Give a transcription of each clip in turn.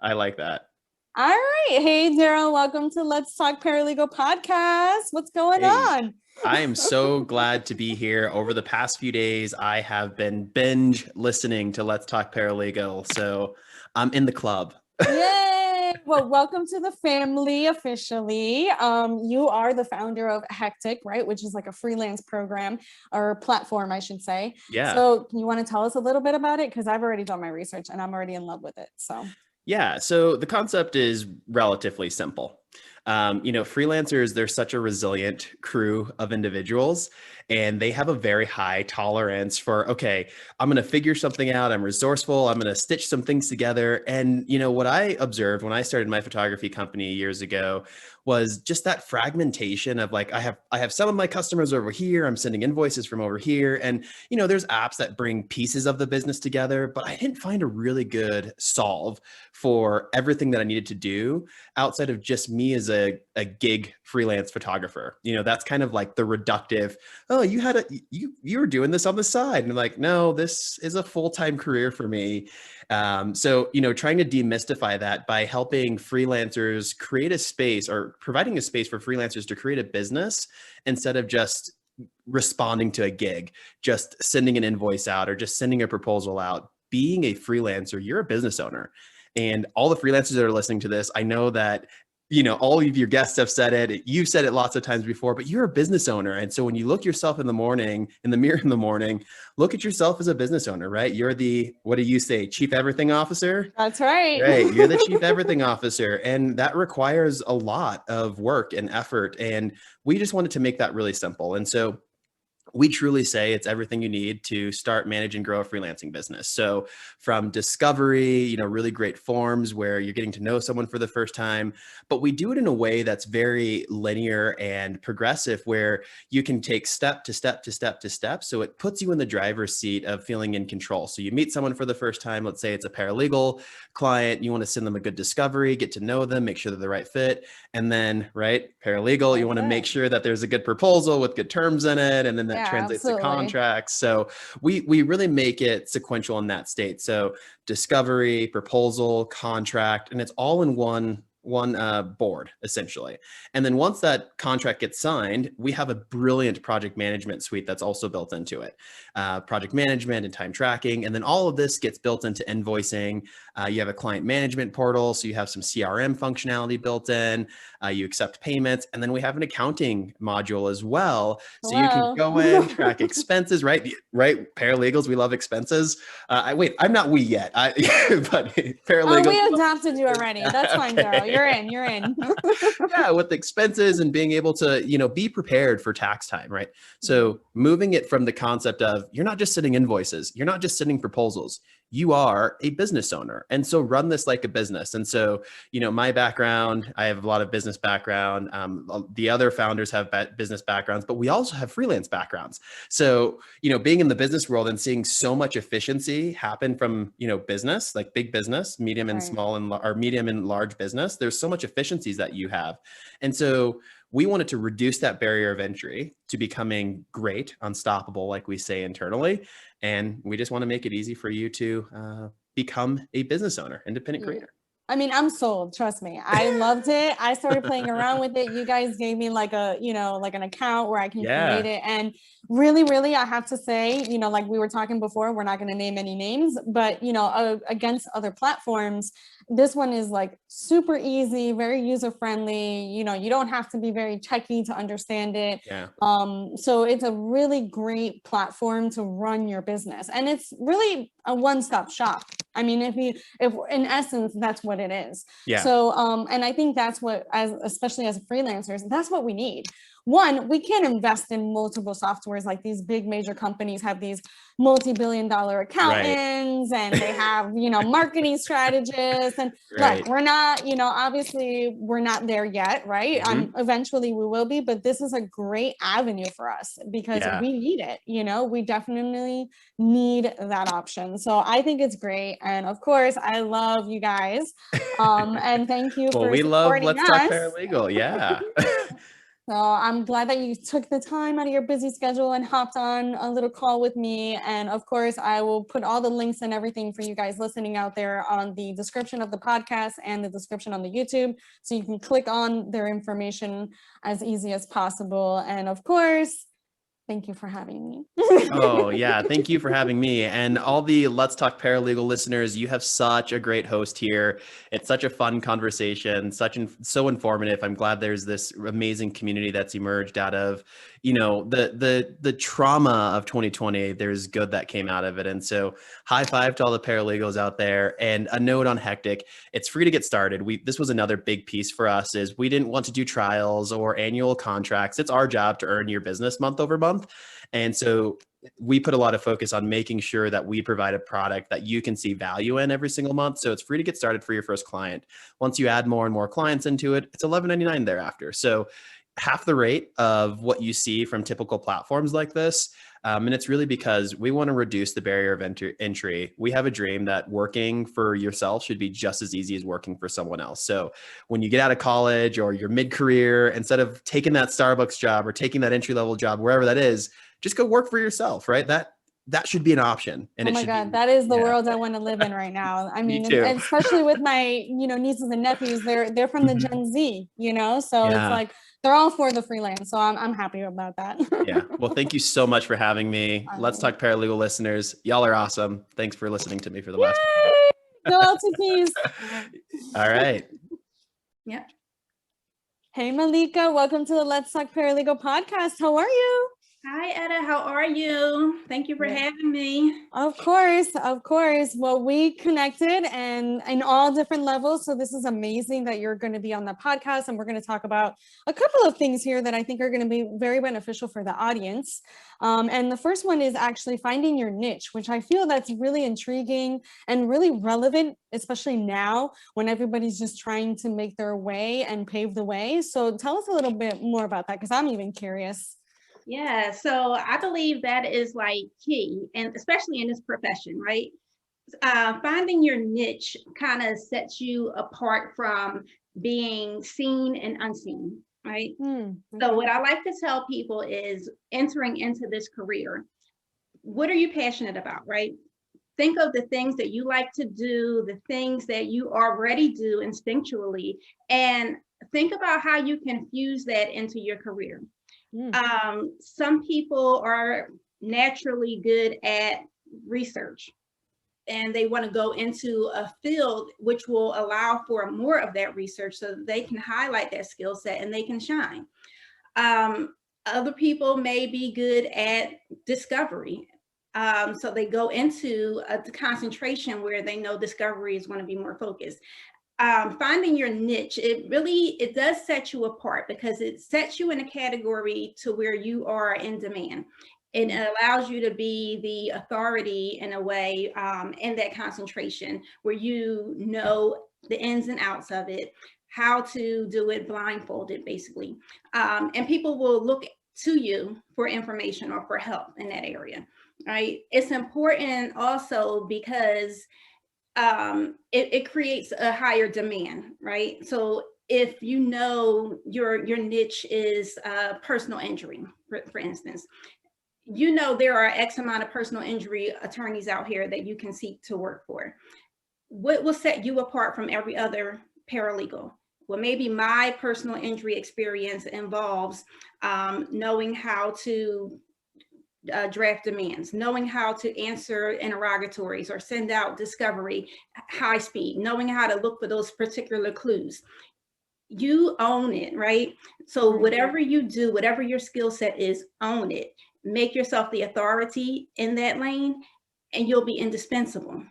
I like that. All right. Hey, Daryl, welcome to Let's Talk Paralegal podcast. What's going Hey, on? I am so glad to be here. Over the past few days, I have been binge listening to Let's Talk Paralegal. So I'm in the club. Yay. Well, welcome to the family officially. You are the founder of Hectic, right? Which is like a freelance program or platform, I should say. Yeah. So, you want to tell us a little bit about it? Because I've already done my research and I'm already in love with it. So, Yeah. So the concept is relatively simple. Freelancers, they're such a resilient crew of individuals, and they have a very high tolerance for, okay, I'm going to figure something out. I'm resourceful. I'm going to stitch some things together. And, what I observed when I started my photography company years ago was just that fragmentation of like, I have some of my customers over here. I'm sending invoices from over here. And, there's apps that bring pieces of the business together, but I didn't find a really good solve for everything that I needed to do outside of just me as a gig freelance photographer. That's kind of like the reductive, oh, you were doing this on the side. And I'm like, no, this is a full-time career for me. So, trying to demystify that by helping freelancers create a space or providing a space for freelancers to create a business instead of just responding to a gig, just sending an invoice out or just sending a proposal out. Being a freelancer, you're a business owner. And all the freelancers that are listening to this, I know that all of your guests have said it. You've said it lots of times before, but you're a business owner. And so when you look yourself in the morning, in the mirror in the morning, look at yourself as a business owner, right? You're the, what do you say, chief everything officer? that's right. Right. You're the chief everything officer. And that requires a lot of work and effort. And we just wanted to make that really simple. And so we truly say it's everything you need to start, manage, and grow a freelancing business. So from discovery, really great forms where you're getting to know someone for the first time, but we do it in a way that's very linear and progressive where you can take step to step to step to step. So it puts you in the driver's seat of feeling in control. So you meet someone for the first time, let's say it's a paralegal client, you want to send them a good discovery, get to know them, make sure they're the right fit. And then, right, paralegal, you want to make sure that there's a good proposal with good terms in it. And then that translates to contracts. So we really make it sequential in that state. So discovery, proposal, contract, and it's all in one board essentially. And then once that contract gets signed, we have a brilliant project management suite that's also built into it. Project management and time tracking. And then all of this gets built into invoicing. You have a client management portal. So you have some CRM functionality built in. You accept payments. And then we have an accounting module as well. So you can go in, track expenses, right? Right. Paralegals, we love expenses. I'm not we yet. But paralegals. Oh, we adopted you already. That's fine, Daryl. You're in. You're in. Yeah, with expenses and being able to, be prepared for tax time, right? So moving it from the concept of you're not just sending invoices, you're not just sending proposals, you are a business owner. And so run this like a business. And so, my background, I have a lot of business background. The other founders have business backgrounds, but we also have freelance backgrounds. So, being in the business world and seeing so much efficiency happen from, business, like big business, medium and small or medium and large business, there's so much efficiencies that you have. And so we wanted to reduce that barrier of entry to becoming great, unstoppable, like we say internally. And we just want to make it easy for you to become a business owner, independent creator. I mean, I'm sold. Trust me. I loved it. I started playing around with it. You guys gave me like like an account where I can create it. And really, really, I have to say, like we were talking before, we're not going to name any names, but, against other platforms, this one is like super easy, very user friendly. You don't have to be very techy to understand it. Yeah. So it's a really great platform to run your business. And it's really a one-stop shop. I mean, if in essence, that's what it is. Yeah. So, and I think that's what, especially as freelancers, that's what we need. One, we can't invest in multiple softwares like these big major companies have these multi-billion-dollar accountants and they have, marketing strategists and look, we're not, obviously we're not there yet, right? Eventually we will be, but this is a great avenue for us because we need it, we definitely need that option. So I think it's great. And of course, I love you guys. And thank you for we love supporting Let's us. Talk Paralegal. Yeah. So I'm glad that you took the time out of your busy schedule and hopped on a little call with me. And of course, I will put all the links and everything for you guys listening out there on the description of the podcast and the description on the YouTube. So you can click on their information as easy as possible. And of course, thank you for having me. Oh, yeah. Thank you for having me. And all the Let's Talk Paralegal listeners, you have such a great host here. It's such a fun conversation, so informative. I'm glad there's this amazing community that's emerged out of, the trauma of 2020. There's good that came out of it. And so high five to all the paralegals out there. And a note on Hectic, it's free to get started. This was another big piece for us is we didn't want to do trials or annual contracts. It's our job to earn your business month over month. And so we put a lot of focus on making sure that we provide a product that you can see value in every single month. So it's free to get started for your first client. Once you add more and more clients into it, it's $11.99 thereafter. So half the rate of what you see from typical platforms like this. And it's really because we want to reduce the barrier of entry. We have a dream that working for yourself should be just as easy as working for someone else. So when you get out of college or you're mid-career, instead of taking that Starbucks job or taking that entry-level job, wherever that is, just go work for yourself, right? That should be an option. And oh my God, that is the world I want to live in right now. I mean, especially with my, nieces and nephews, they're from the Gen Z, so it's like, they're all for the freelance. So I'm happy about that. Yeah. Well, thank you so much for having me. Let's Talk Paralegal listeners. Y'all are awesome. Thanks for listening to me for the last. Go LTPs. All right. Yeah. Hey, Malikah, welcome to the Let's Talk Paralegal podcast. How are you? Hi, Etta. How are you? Thank you for having me. Of course. Well, we connected and in all different levels. So this is amazing that you're going to be on the podcast, and we're going to talk about a couple of things here that I think are going to be very beneficial for the audience. And the first one is actually finding your niche, which I feel that's really intriguing and really relevant, especially now when everybody's just trying to make their way and pave the way. So tell us a little bit more about that, because I'm even curious. Yeah, so I believe that is like key, and especially in this profession, right? Finding your niche kind of sets you apart from being seen and unseen, right? Okay. So what I like to tell people is entering into this career, what are you passionate about, right? Think of the things that you like to do, the things that you already do instinctually, and think about how you can fuse that into your career. Some people are naturally good at research, and they want to go into a field which will allow for more of that research so that they can highlight that skill set and they can shine. Other people may be good at discovery. So they go into a concentration where they know discovery is going to be more focused. Finding your niche, it does set you apart, because it sets you in a category to where you are in demand. It allows you to be the authority in a way in that concentration where you know the ins and outs of it, how to do it blindfolded, basically. And people will look to you for information or for help in that area, right? It's important also because it creates a higher demand, right? So if you know your niche is personal injury, for instance, there are X amount of personal injury attorneys out here that you can seek to work for. What will set you apart from every other paralegal? Well, maybe my personal injury experience involves knowing how to draft demands, knowing how to answer interrogatories or send out discovery high speed, knowing how to look for those particular clues. You own it, right? So whatever you do, whatever your skill set is, own it. Make yourself the authority in that lane, and you'll be indispensable.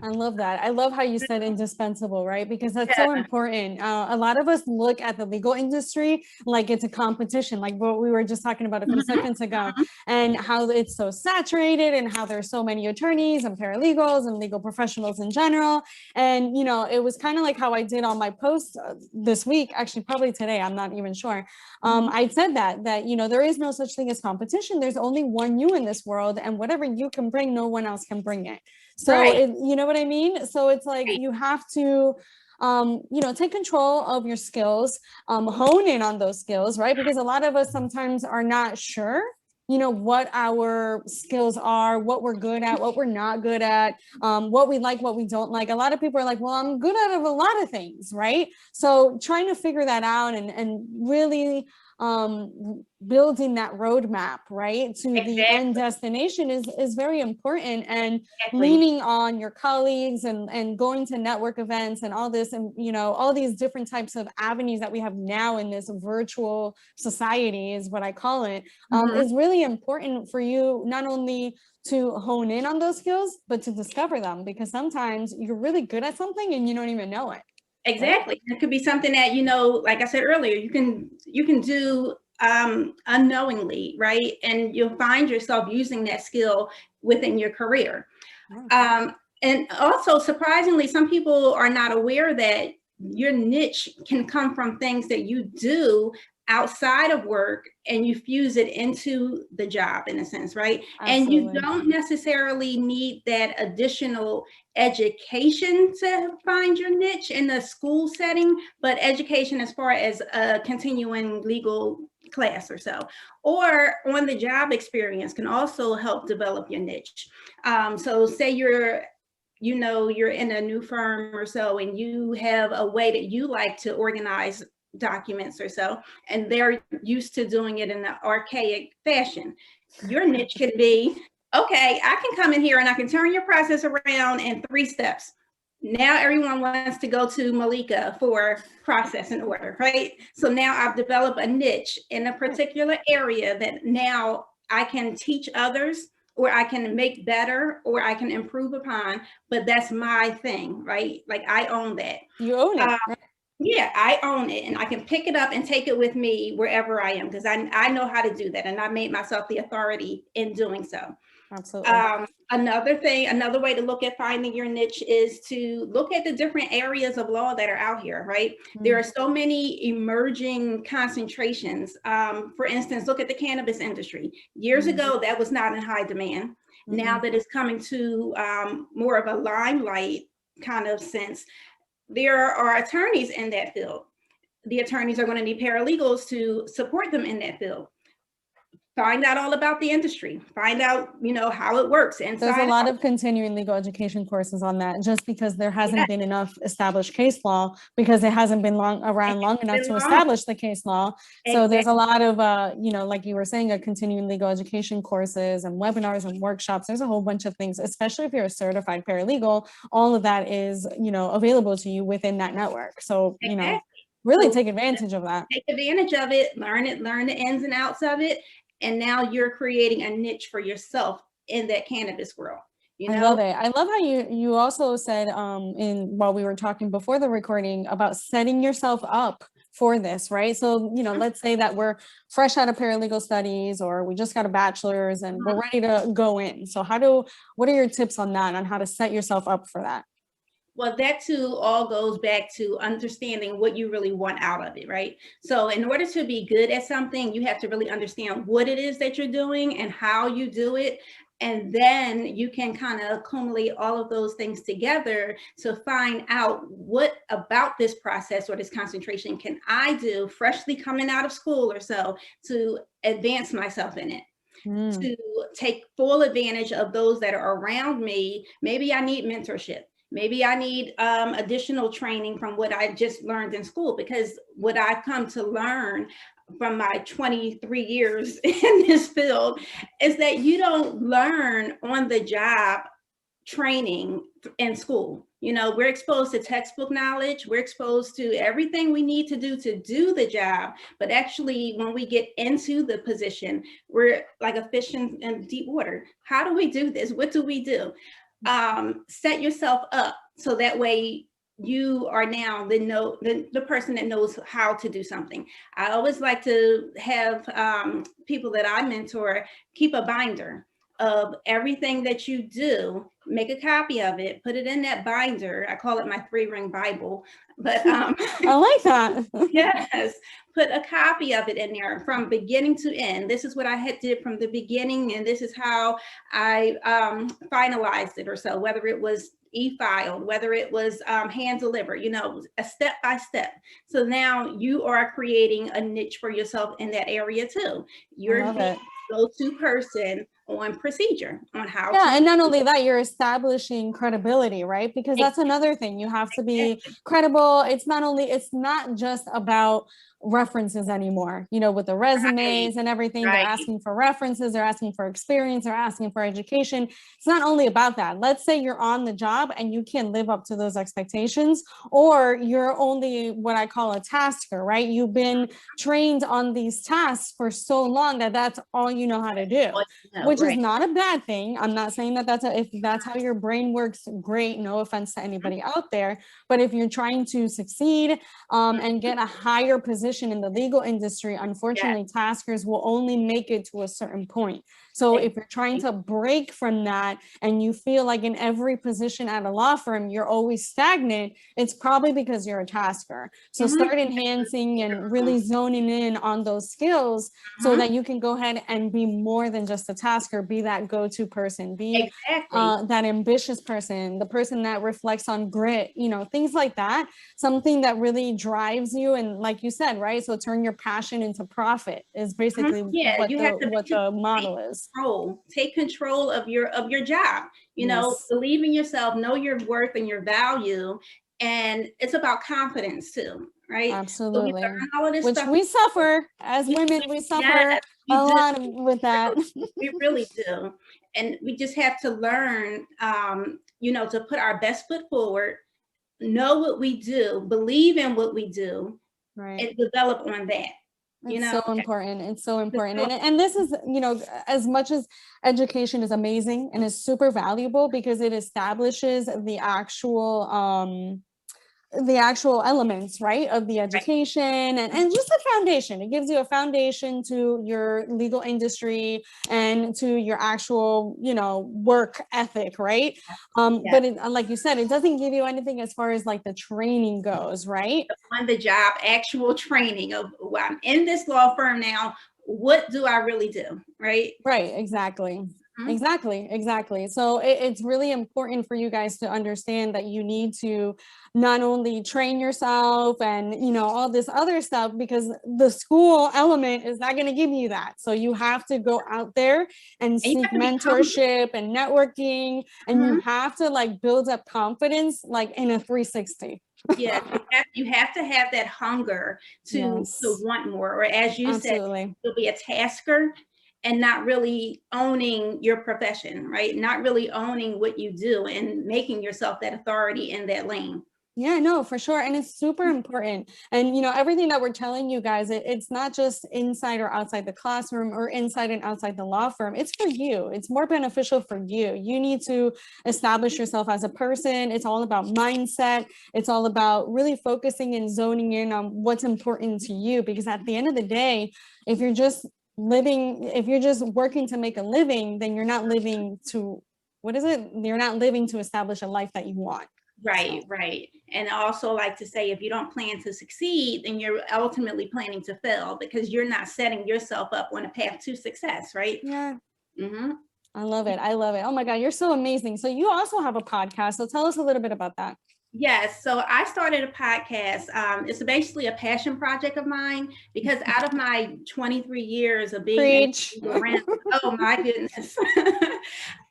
I love that. I love how you said indispensable, right? Because that's so important. A lot of us look at the legal industry like it's a competition, like what we were just talking about a few seconds ago, and how it's so saturated and how there's so many attorneys and paralegals and legal professionals in general. And, it was kind of like how I did on my post this week, actually, probably today, I'm not even sure. I said that, there is no such thing as competition. There's only one you in this world, and whatever you can bring, no one else can bring it. So, you know what I mean? So it's like you have to take control of your skills, hone in on those skills, right? Because a lot of us sometimes are not sure, what our skills are, what we're good at, what we're not good at, what we like, what we don't like. A lot of people are like, well, I'm good at a lot of things, right? So trying to figure that out and really building that roadmap, right, to the end destination is very important. And leaning on your colleagues and going to network events and all this, and all these different types of avenues that we have now in this virtual society, is what I call it, is really important for you, not only to hone in on those skills, but to discover them, because sometimes you're really good at something and you don't even know it. Exactly. Right? It could be something that, like I said earlier, you can do unknowingly, right? And you'll find yourself using that skill within your career. And also, surprisingly, some people are not aware that your niche can come from things that you do outside of work, and you fuse it into the job, in a sense, right? Absolutely. And you don't necessarily need that additional education to find your niche in the school setting, but education as far as a continuing legal class or so, or on the job experience can also help develop your niche. So say you're in a new firm or so, and you have a way that you like to organize documents or so, and they're used to doing it in the archaic fashion. Your niche could be, okay, I can come in here and I can turn your process around in 3 steps. Now everyone wants to go to Malikah for process and order, right? So now I've developed a niche in a particular area that now I can teach others, or I can make better, or I can improve upon, but that's my thing, right? Like, I own that. You own it. Yeah, I own it, and I can pick it up and take it with me wherever I am, because I know how to do that, and I made myself the authority in doing so. Absolutely. Another way to look at finding your niche is to look at the different areas of law that are out here, right? There are so many emerging concentrations. For instance, look at the cannabis industry. Years ago, that was not in high demand. Now that it's coming to more of a limelight kind of sense, there are attorneys in that field. The attorneys are going to need paralegals to support them in that field. Find out all about the industry, find out, how it works. And there's a lot of continuing legal education courses on that, just because there hasn't been enough established case law, because it hasn't been around long enough to establish the case law. So there's a lot of, like you were saying, a continuing legal education courses and webinars and workshops. There's a whole bunch of things, especially if you're a certified paralegal, all of that is, available to you within that network. So, really take advantage of that. Take advantage of it, learn the ins and outs of it. And now you're creating a niche for yourself in that cannabis world. I love it. I love how you also said while we were talking before the recording about setting yourself up for this, right? So, let's say that we're fresh out of paralegal studies, or we just got a bachelor's and we're ready to go in. So what are your tips on that, on how to set yourself up for that? Well, that too all goes back to understanding what you really want out of it, right? So in order to be good at something, you have to really understand what it is that you're doing and how you do it. And then you can kind of accumulate all of those things together to find out what about this process or this concentration can I do freshly coming out of school or so to advance myself in it. To take full advantage of those that are around me. Maybe I need mentorship. Maybe I need additional training from what I just learned in school, because what I've come to learn from my 23 years in this field is that you don't learn on the job training in school. We're exposed to textbook knowledge. We're exposed to everything we need to do the job. But actually, when we get into the position, we're like a fish in deep water. How do we do this? What do we do? Set yourself up so that way you are now the person that knows how to do something. I always like to have people that I mentor keep a binder of everything that you do, make a copy of it, put it in that binder. I call it my 3-ring Bible, but I like that. yes, put a copy of it in there from beginning to end. This is what I had did from the beginning, and this is how I finalized it, or so, whether it was e-filed, whether it was hand delivered, you know, a step by step. So now you are creating a niche for yourself in that area too. You're I love the it. go-to person on procedure, on how Yeah, to. and not only that, you're establishing credibility, right? Because that's another thing. You have to be credible. It's not just about references anymore, you know, with the resumes and everything. They're Right. asking for references, they're asking for experience, they're asking for education. It's not only about that. Let's say you're on the job and you can't live up to those expectations, or you're only what I call a tasker, right? You've been trained on these tasks for so long that that's all you know how to do, which is not a bad thing. I'm not saying that if that's how your brain works, great, no offense to anybody out there. But if you're trying to succeed and get a higher position in the legal industry, unfortunately, taskers will only make it to a certain point. So if you're trying to break from that and you feel like in every position at a law firm, you're always stagnant, it's probably because you're a tasker. So start enhancing and really zoning in on those skills so that you can go ahead and be more than just a tasker, be that go-to person, be that ambitious person, the person that reflects on grit, you know, things like that, something that really drives you. And like you said, right? So turn your passion into profit is basically what the model is. Take control of your job, you know, believe in yourself, know your worth and your value. And it's about confidence too, right? Absolutely. So we all of this Which stuff. we suffer as women, we suffer a lot with that. We really do. And we just have to learn, you know, to put our best foot forward, know what we do, believe in what we do, and develop on that. It's so important. It's so important. And this is, you know, as much as education is amazing and is super valuable because it establishes the actual elements, right, of the education and just a foundation. It gives you a foundation to your legal industry and to your actual, you know, work ethic, right? But like you said, it doesn't give you anything as far as like the training goes, right? On the job, actual training of, well, I'm in this law firm now, what do I really do, right? Right, exactly. Exactly. So it's really important for you guys to understand that you need to not only train yourself and, you know, all this other stuff, because the school element is not going to give you that. So you have to go out there and seek mentorship and networking, and you have to like build up confidence like in a 360. Yeah, you have to have that hunger to want more, or as you said, you'll be a tasker and not really owning your profession, right? Not really owning what you do and making yourself that authority in that lane. Yeah, no, for sure. And it's super important. And, you know, everything that we're telling you guys, it's not just inside or outside the classroom or inside and outside the law firm. It's for you. It's more beneficial for you. You need to establish yourself as a person. It's all about mindset. It's all about really focusing and zoning in on what's important to you. Because at the end of the day, if you're just working to make a living, then you're not living to, you're not living to establish a life that you want. Right. And I also like to say, if you don't plan to succeed, then you're ultimately planning to fail because you're not setting yourself up on a path to success, right? Yeah. I love it. Oh my God, you're so amazing. So you also have a podcast. So tell us a little bit about that. Yes. So I started a podcast. It's basically a passion project of mine because out of my 23 years of being around, oh my goodness,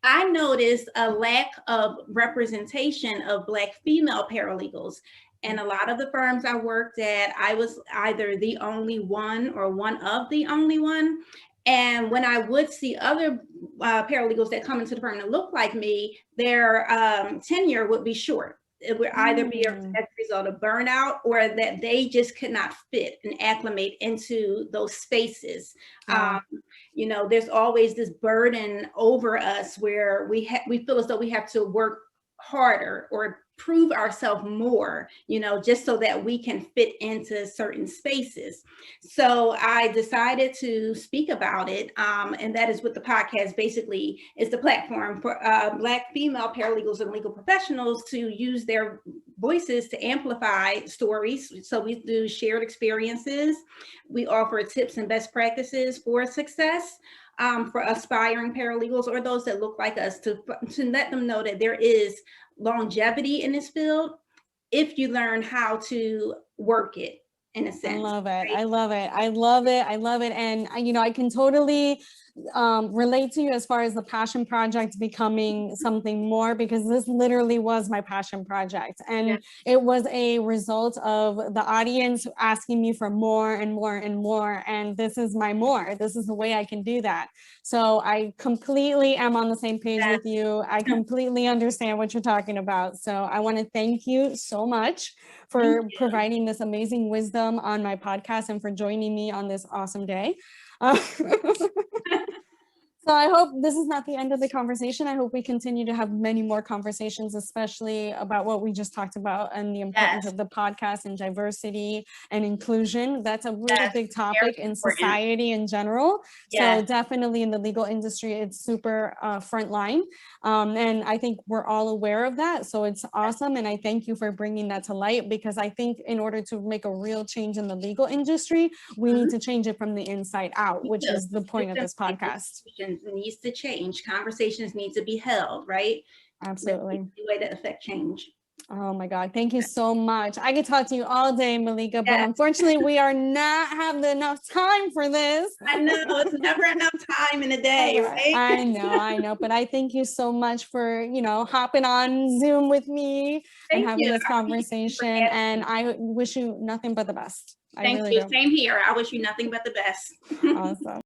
I noticed a lack of representation of Black female paralegals. And a lot of the firms I worked at, I was either the only one or one of the only one. And when I would see other paralegals that come into the firm that look like me, their tenure would be short. It would either be as a result of burnout or that they just could not fit and acclimate into those spaces. You know, there's always this burden over us where we feel as though we have to work harder or prove ourselves more, just so that we can fit into certain spaces. So I decided to speak about it. And that is what the podcast basically is, the platform for Black female paralegals and legal professionals to use their voices to amplify stories. So we do shared experiences. We offer tips and best practices for success. For aspiring paralegals or those that look like us, to let them know that there is longevity in this field if you learn how to work it, in a sense. I love it. Right? I love it. I love it. I love it. And I can totally relate to you as far as the passion project becoming something more, because this literally was my passion project. And it was a result of the audience asking me for more and more and more. And this is my more. This is the way I can do that. So I completely am on the same page with you. I completely understand what you're talking about. So I want to thank you so much for providing this amazing wisdom on my podcast and for joining me on this awesome day. So I hope this is not the end of the conversation. I hope we continue to have many more conversations, especially about what we just talked about and the importance of the podcast and diversity and inclusion. That's a really big topic in society in general. So definitely in the legal industry, it's super frontline. And I think we're all aware of that. So it's awesome. And I thank you for bringing that to light, because I think in order to make a real change in the legal industry, we need to change it from the inside out, which is the point of this podcast. Needs to change. Conversations need to be held, right? Absolutely. That's the way to affect change. Oh my God. Thank you so much. I could talk to you all day, Malikah, but unfortunately we are not having enough time for this. I know, it's never enough time in a day, right? I know. But I thank you so much for, hopping on Zoom with me and having this conversation. And I wish you nothing but the best. Thank you. Same here. I wish you nothing but the best. Awesome.